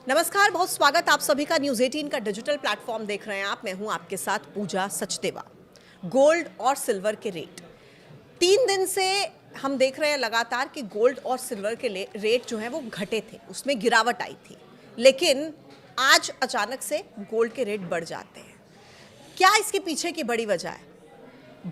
नमस्कार, बहुत स्वागत आप सभी का न्यूज़ 18 का डिजिटल प्लेटफॉर्म देख रहे हैं आप। मैं हूं आपके साथ पूजा सचदेवा। गोल्ड और सिल्वर के रेट 3 दिन से हम देख रहे हैं लगातार कि गोल्ड और सिल्वर के रेट जो है वो घटे थे, उसमें गिरावट आई थी। लेकिन आज अचानक से गोल्ड के रेट बढ़ जाते हैं। क्या इसके पीछे की बड़ी वजह है?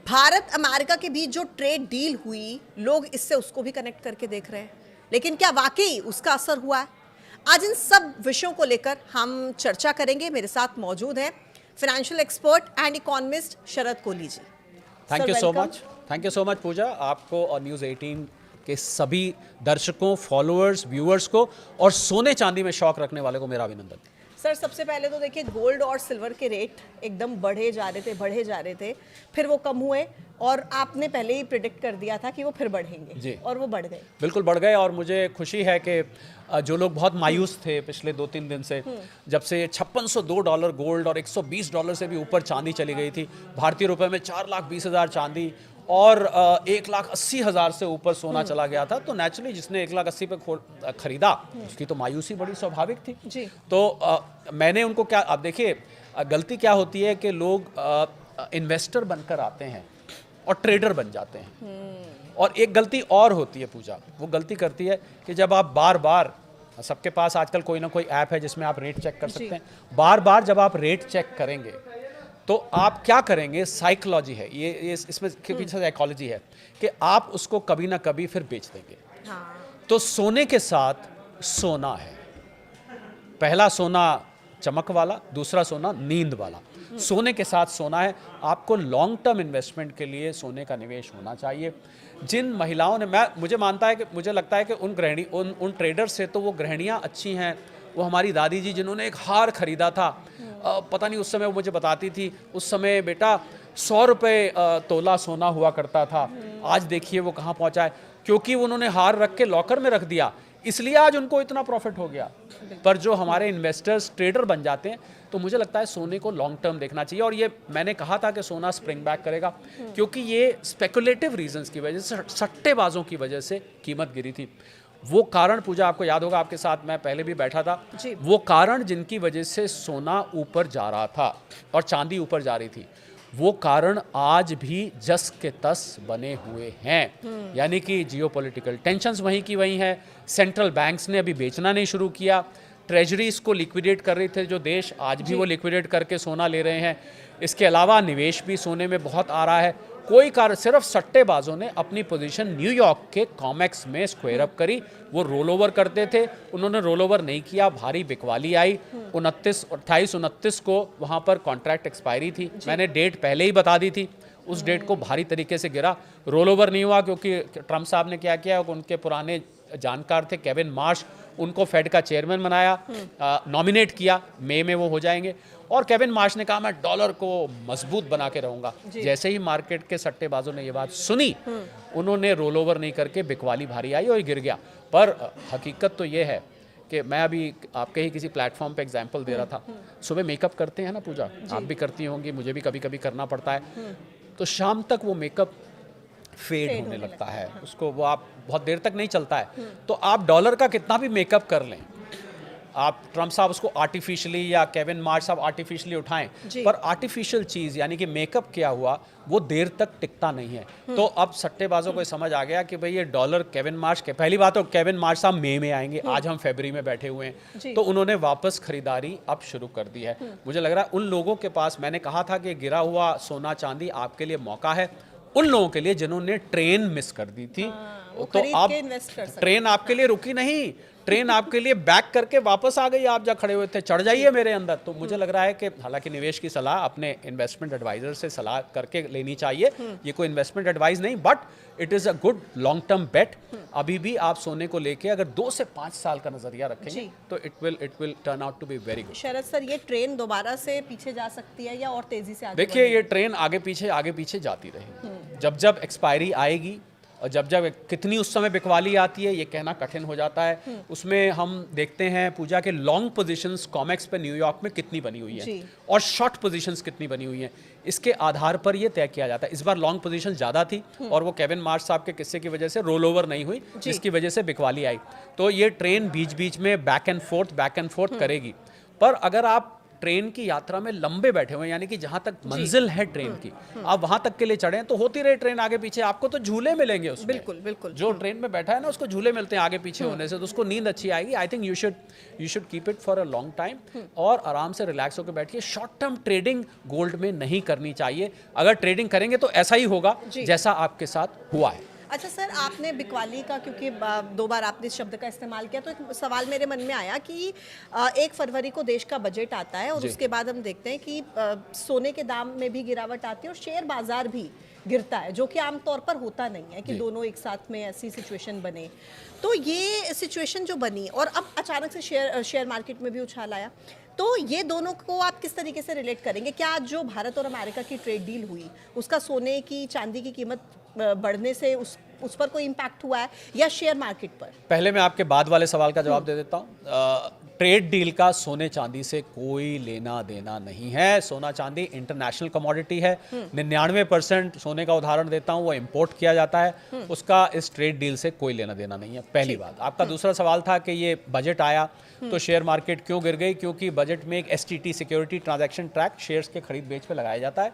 भारत अमेरिका के बीच जो ट्रेड डील हुई, लोग इससे उसको भी कनेक्ट करके देख रहे हैं, लेकिन क्या वाकई उसका असर हुआ है? आज इन सब विषयों को लेकर हम चर्चा करेंगे। मेरे साथ मौजूद हैं financial expert and economist Sharad Kohli ji. Thank you so much Pooja, आपको और न्यूज़ 18 के सभी दर्शकों, फॉलोअर्स, व्यूअर्स को और सोने चांदी में शौक रखने वाले को मेरा अभिनंदन। सर, सबसे पहले तो देखिए, गोल्ड और सिल्वर के रेट एकदम बढ़े जा रहे थे, फिर वो कम हुए और आपने पहले ही प्रिडिक्ट कर दिया था कि वो फिर बढ़ेंगे जी। और वो बढ़ गए। बिल्कुल बढ़ गए और मुझे खुशी है कि जो लोग बहुत मायूस थे पिछले 2-3 दिन से, जब से $5602 गोल्ड और $120 से भी ऊपर चांदी चली गई थी, भारतीय रुपए में 4,20,000 चांदी और 1,80,000 से ऊपर सोना चला गया था, तो नेचुरली जिसने 1,80,000 पे खरीदा उसकी तो मायूसी बड़ी स्वाभाविक थी जी। तो मैंने उनको क्या, अब देखिए गलती क्या होती है कि लोग इन्वेस्टर बनकर आते हैं और ट्रेडर बन जाते हैं। और एक गलती और होती है पूजा, वो गलती करती है कि जब आप बार बार, सबके पास आजकल कोई ना कोई ऐप है जिसमें आप रेट चेक कर सकते हैं, बार बार जब आप रेट चेक करेंगे तो आप क्या करेंगे, साइकोलॉजी है ये इसमें के पीछे साइकोलॉजी है कि आप उसको कभी ना कभी फिर बेच देंगे। तो सोने के साथ सोना है, पहला सोना चमक वाला, दूसरा सोना नींद वाला। सोने के साथ सोना है। आपको लॉन्ग टर्म इन्वेस्टमेंट के लिए सोने का निवेश होना चाहिए। जिन महिलाओं ने, मुझे लगता है कि उन ट्रेडर से तो वो गृहिणियाँ अच्छी हैं। वो हमारी दादी जी जिन्होंने एक हार खरीदा था, पता नहीं उस समय वो मुझे बताती थी, उस समय बेटा 100 रुपये तोला सोना हुआ करता था, आज देखिए वो कहाँ पहुँचा है, क्योंकि उन्होंने हार रख के लॉकर में रख दिया, इसलिए आज उनको इतना प्रॉफिट हो गया। पर जो हमारे इन्वेस्टर्स ट्रेडर बन जाते हैं, तो मुझे लगता है सोने को लॉन्ग टर्म देखना चाहिए। और ये मैंने कहा था कि सोना स्प्रिंग बैक करेगा, क्योंकि ये स्पेकुलेटिव रीजंस की वजह से, सट्टेबाजों की वजह से कीमत गिरी थी। वो कारण पूजा, आपको याद होगा, आपके साथ मैं पहले भी बैठा था, वो कारण जिनकी वजह से सोना ऊपर जा रहा था और चांदी ऊपर जा रही थी, वो कारण आज भी जस के तस बने हुए हैं। यानी कि जियोपॉलिटिकल टेंशन्स वहीं की वहीं है। सेंट्रल बैंक्स ने अभी बेचना नहीं शुरू किया, ट्रेजरीज को लिक्विडेट कर रहे थे जो देश, आज भी वो लिक्विडेट करके सोना ले रहे हैं। इसके अलावा निवेश भी सोने में बहुत आ रहा है। कोई कारण, सिर्फ सट्टेबाजों ने अपनी पोजीशन न्यूयॉर्क के कॉमेक्स में स्क्वायर अप करी। वो रोल ओवर करते थे, उन्होंने रोल ओवर नहीं किया, भारी बिकवाली आई। 28-29 को वहाँ पर कॉन्ट्रैक्ट एक्सपायरी थी, मैंने डेट पहले ही बता दी थी, उस डेट को भारी तरीके से गिरा। रोल ओवर नहीं हुआ क्योंकि ट्रम्प साहब ने क्या किया, उनके पुराने जानकार थे केविन मार्श, उनको फेड का चेयरमैन बनाया, नॉमिनेट किया, मई में वो हो जाएंगे। और केविन मार्श ने कहा मैं डॉलर को मजबूत बना के रहूंगा। जैसे ही मार्केट के सट्टेबाजों ने ये बात सुनी, उन्होंने रोल ओवर नहीं करके बिकवाली भारी आई और गिर गया। पर हकीकत तो ये है कि मैं अभी आपके ही किसी प्लेटफॉर्म पे एग्जांपल दे रहा था, सुबह मेकअप करते हैं ना पूजा, आप भी करती होंगी, मुझे भी कभी कभी करना पड़ता है, तो शाम तक वो मेकअप फेड होने लगता है, उसको वो आप बहुत देर तक नहीं चलता है। तो आप डॉलर का कितना भी मेकअप कर लें, आप ट्रम्प साहब उसको आर्टिफिशियली या केविन मार्श साहब आर्टिफिशियली उठाएं, पर आर्टिफिशियल चीज़ यानी कि मेकअप किया हुआ वो देर तक टिकता नहीं है। तो अब सट्टेबाजों को समझ आ गया कि भाई ये डॉलर केविन मार्श के, पहली बात तो केविन मार्श साहब मई में आएंगे, आज हम फरवरी में बैठे हुए हैं, तो उन्होंने वापस खरीदारी अब शुरू कर दी है। मुझे लग रहा है उन लोगों के पास, मैंने कहा था कि गिरा हुआ सोना चांदी आपके लिए मौका है, उन लोगों के लिए जिन्होंने ट्रेन मिस कर दी थी, तो अब ट्रेन आपके लिए रुकी नहीं, ट्रेन आपके लिए बैक करके वापस आ गई। आप जहाँ खड़े हुए थे, चढ़ जाइए मेरे अंदर। तो मुझे लग रहा है कि हालांकि निवेश की सलाह अपने इन्वेस्टमेंट एडवाइजर से सलाह करके लेनी चाहिए, ये कोई इन्वेस्टमेंट एडवाइस नहीं, but it is a good long term bet. अभी भी आप सोने को लेके अगर 2 से 5 साल का नजरिया रखेंगे तो it will turn out to be very good. Sharad sir, ये ट्रेन दोबारा से पीछे जा सकती है या और तेजी से आगे? देखिए, ये ट्रेन आगे पीछे जाती रहेगी। जब एक्सपायरी आएगी और जब जब कितनी उस समय बिकवाली आती है ये कहना कठिन हो जाता है। उसमें हम देखते हैं पूजा के लॉन्ग पोजीशंस कॉमेक्स पे न्यूयॉर्क में कितनी बनी हुई है और शॉर्ट पोजीशंस कितनी बनी हुई हैं, इसके आधार पर ये तय किया जाता है। इस बार लॉन्ग पोजीशन ज़्यादा थी और वो केविन मार्श साहब के किस्से की वजह से रोल ओवर नहीं हुई, जिसकी वजह से बिकवाली आई। तो ये ट्रेन बीच बीच में बैक एंड फोर्थ करेगी। पर अगर आप ट्रेन की यात्रा में लंबे बैठे हुए हैं, यानी कि जहां तक मंजिल है ट्रेन की, आप वहां तक के लिए चढ़े हैं, तो होती रहे ट्रेन आगे पीछे, आपको तो झूले मिलेंगे उसमें। बिल्कुल बिल्कुल। जो ट्रेन में बैठा है ना उसको झूले मिलते हैं आगे पीछे होने से, तो उसको नींद अच्छी आएगी। I think you should keep it for a long time और आराम से रिलैक्स होकर बैठिए। शॉर्ट टर्म ट्रेडिंग गोल्ड में नहीं करनी चाहिए। अगर ट्रेडिंग करेंगे तो ऐसा ही होगा जैसा आपके साथ हुआ है। अच्छा सर, आपने बिकवाली का, क्योंकि 2 बार आपने इस शब्द का इस्तेमाल किया, तो एक सवाल मेरे मन में आया कि 1 फरवरी को देश का बजट आता है और उसके बाद हम देखते हैं कि सोने के दाम में भी गिरावट आती है और शेयर बाजार भी गिरता है, जो कि आमतौर पर होता नहीं है कि दोनों एक साथ में ऐसी सिचुएशन बने। तो ये सिचुएशन जो बनी और अब अचानक से शेयर मार्केट में भी उछाल आया, तो ये दोनों को आप किस तरीके से रिलेट करेंगे? क्या आज जो भारत और अमेरिका की ट्रेड डील हुई उसका सोने की चांदी की कीमत बढ़ने से उस पर कोई इम्पैक्ट हुआ है या शेयर मार्केट पर? पहले मैं आपके बाद वाले सवाल का जवाब दे देता हूँ। ट्रेड डील का सोने चांदी से कोई लेना देना नहीं है। सोना चांदी इंटरनेशनल कमोडिटी है। 99% सोने का उदाहरण देता हूँ वो इंपोर्ट किया जाता है, उसका इस ट्रेड डील से कोई लेना देना नहीं है, पहली बात। आपका दूसरा सवाल था कि ये बजट आया तो शेयर मार्केट क्यों गिर गई? क्योंकि बजट में एक STT security transaction track shares के खरीद बेच पे लगाया जाता है,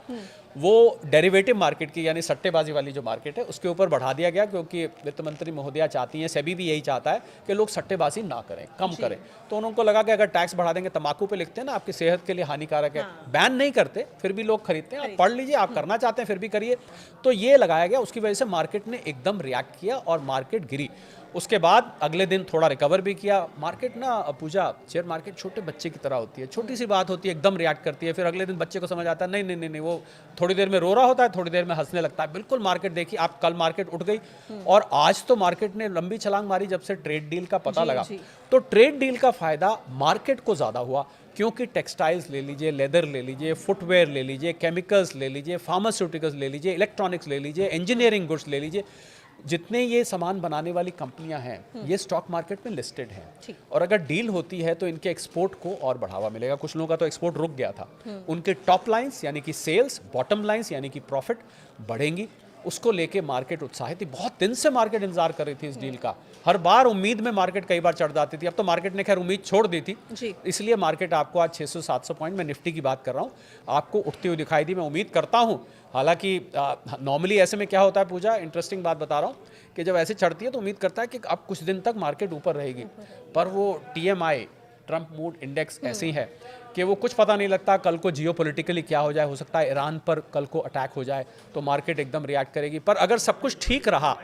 वो डेरिवेटिव मार्केट की यानी सट्टेबाजी वाली जो मार्केट है उसके ऊपर बढ़ा दिया गया, क्योंकि वित्त मंत्री महोदया चाहती हैं, सेबी भी यही चाहता है कि लोग सट्टेबाजी ना करें, कम करें। तो उनको लगा कि अगर टैक्स बढ़ा देंगे, तंबाकू पे लिखते हैं ना आपकी सेहत के लिए हानिकारक है, बैन नहीं करते फिर भी लोग खरीदते हैं। आप पढ़ लीजिए, आप करना चाहते हैं फिर भी करिए। तो ये लगाया गया, उसकी वजह से मार्केट ने एकदम रिएक्ट किया और मार्केट गिरी। उसके बाद अगले दिन थोड़ा रिकवर भी किया मार्केट ना। पूजा, शेयर मार्केट छोटे बच्चे की तरह होती है, छोटी सी बात होती है एकदम रिएक्ट करती है, फिर अगले दिन बच्चे को समझ आता है नहीं नहीं नहीं नहीं, वो थोड़ी देर में रो रहा होता है, थोड़ी देर में हंसने लगता है। बिल्कुल मार्केट देखिए आप, कल मार्केट उठ गई और आज तो मार्केट ने लंबी छलांग मारी जब से ट्रेड डील का पता लगा। तो ट्रेड डील का फायदा मार्केट को ज्यादा हुआ, क्योंकि टेक्सटाइल्स ले लीजिए, लेदर ले लीजिए, फुटवेयर ले लीजिए, केमिकल्स ले लीजिए, फार्मास्यूटिकल्स ले लीजिए, इलेक्ट्रॉनिक्स ले लीजिए, इंजीनियरिंग गुड्स ले लीजिए, जितने ये सामान बनाने वाली कंपनियां हैं ये स्टॉक मार्केट में लिस्टेड हैं। और अगर डील होती है तो इनके एक्सपोर्ट को और बढ़ावा मिलेगा। कुछ लोगों का तो एक्सपोर्ट रुक गया था, उनके टॉप लाइंस यानी कि सेल्स, बॉटम लाइंस यानी कि प्रॉफिट बढ़ेंगी। उसको लेके मार्केट उत्साहित थी, बहुत दिन से मार्केट इंतजार कर रही थी इस डील का। हर बार उम्मीद में मार्केट कई बार चढ़ जाती थी, अब तो मार्केट ने खैर उम्मीद छोड़ दी थी, इसलिए मार्केट आपको आज 600-700 पॉइंट, मैं निफ्टी की बात कर रहा हूँ, आपको उठती हुई दिखाई दी। मैं उम्मीद करता हूँ, हालांकि नॉर्मली ऐसे में क्या होता है पूजा, इंटरेस्टिंग बात बता रहा हूँ कि जब ऐसे चढ़ती है तो उम्मीद करता है कि अब कुछ दिन तक मार्केट ऊपर रहेगी, पर वो TMI ट्रम्प मूड इंडेक्स ऐसी है कि वो कुछ पता नहीं लगता कल को जियोपॉलिटिकली क्या हो जाए। हो सकता है ईरान पर कल को अटैक हो जाए तो मार्केट एकदम रिएक्ट करेगी। पर अगर सब कुछ ठीक रहा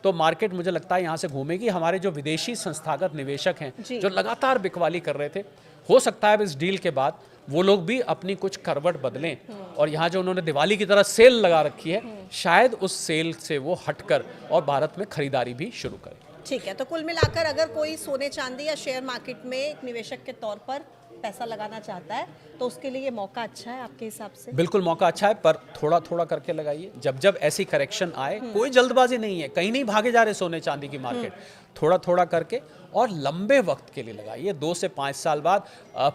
तो मार्केट मुझे लगता है यहाँ से घूमेगी। हमारे जो विदेशी संस्थागत निवेशक हैं जो लगातार बिकवाली कर रहे थे, हो सकता है अब इस डील के बाद वो लोग भी अपनी कुछ करवट बदलें और यहाँ जो उन्होंने दिवाली की तरह सेल लगा रखी है, शायद उस सेल से वो हटकर और भारत में खरीदारी भी शुरू करें। ठीक है, तो कुल मिलाकर अगर कोई सोने चांदी या शेयर मार्केट में एक निवेशक के तौर पर पैसा लगाना चाहता है तो उसके लिए ये मौका अच्छा है आपके हिसाब से? बिल्कुल मौका अच्छा है, पर थोड़ा थोड़ा करके लगाइए। जब जब ऐसी करेक्शन आए, कोई जल्दबाजी नहीं है, कहीं नहीं भागे जा रहे सोने चांदी की मार्केट, थोड़ा थोड़ा करके और लंबे वक्त के लिए लगाइए। 2 से 5 साल बाद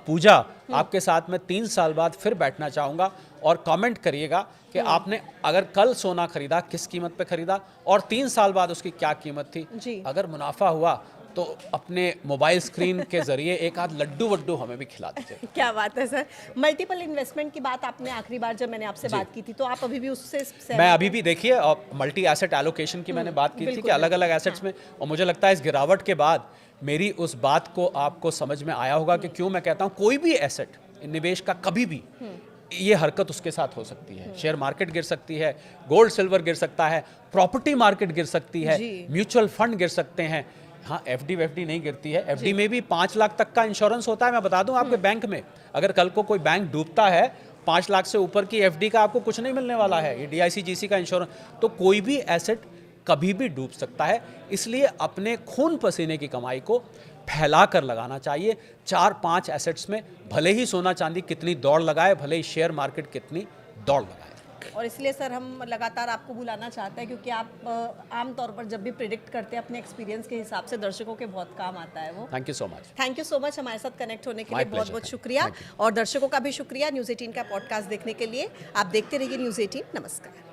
पूजा आपके साथ में 3 साल बाद फिर बैठना चाहूँगा और कमेंट करिएगा कि आपने अगर कल सोना खरीदा किस कीमत पे खरीदा और 3 साल बाद उसकी क्या कीमत थी। अगर मुनाफा हुआ तो अपने मोबाइल स्क्रीन के जरिए एक आध लड्डू वड्डू हमें भी खिला दीजिए। क्या बात है सर। मल्टीपल इन्वेस्टमेंट की बात आपने आखिरी बार जब मैंने आपसे बात की थी, तो आप अभी भी उससे मैं अभी भी देखिए मल्टी एसेट एलोकेशन की मैंने बात की थी कि अलग अलग एसेट्स में, और मुझे लगता है इस गिरावट के बाद मेरी उस बात को आपको समझ में आया होगा कि क्यों मैं कहता हूँ कोई भी एसेट निवेश का कभी भी ये हरकत उसके साथ हो सकती है। शेयर मार्केट गिर सकती है, गोल्ड सिल्वर गिर सकता है, प्रॉपर्टी मार्केट गिर सकती है, म्यूचुअल फंड गिर सकते हैं। हाँ, FD नहीं गिरती है। FD में भी 5 लाख तक का इंश्योरेंस होता है। मैं बता दूं आपके बैंक में, अगर कल को कोई बैंक डूबता है 5 लाख से ऊपर की FD का आपको कुछ नहीं मिलने वाला है। ये DIC GC का इंश्योरेंस, तो कोई भी एसेट कभी भी डूब सकता है। इसलिए अपने खून पसीने की कमाई को फैला कर लगाना चाहिए 4-5 एसेट्स में, भले ही सोना चांदी कितनी दौड़ लगाए, भले ही शेयर मार्केट कितनी दौड़ लगाए। और इसलिए सर हम लगातार आपको बुलाना चाहते हैं, क्योंकि आप आमतौर पर जब भी प्रिडिक्ट करते हैं अपने एक्सपीरियंस के हिसाब से, दर्शकों के बहुत काम आता है वो। Thank you so much. Thank you so much हमारे साथ कनेक्ट होने के My लिए, बहुत pleasure, बहुत thank you. शुक्रिया। Thank you. और दर्शकों का भी शुक्रिया न्यूज़ 18 का पॉडकास्ट देखने के लिए। आप देखते रहिए न्यूज़ 18। नमस्कार।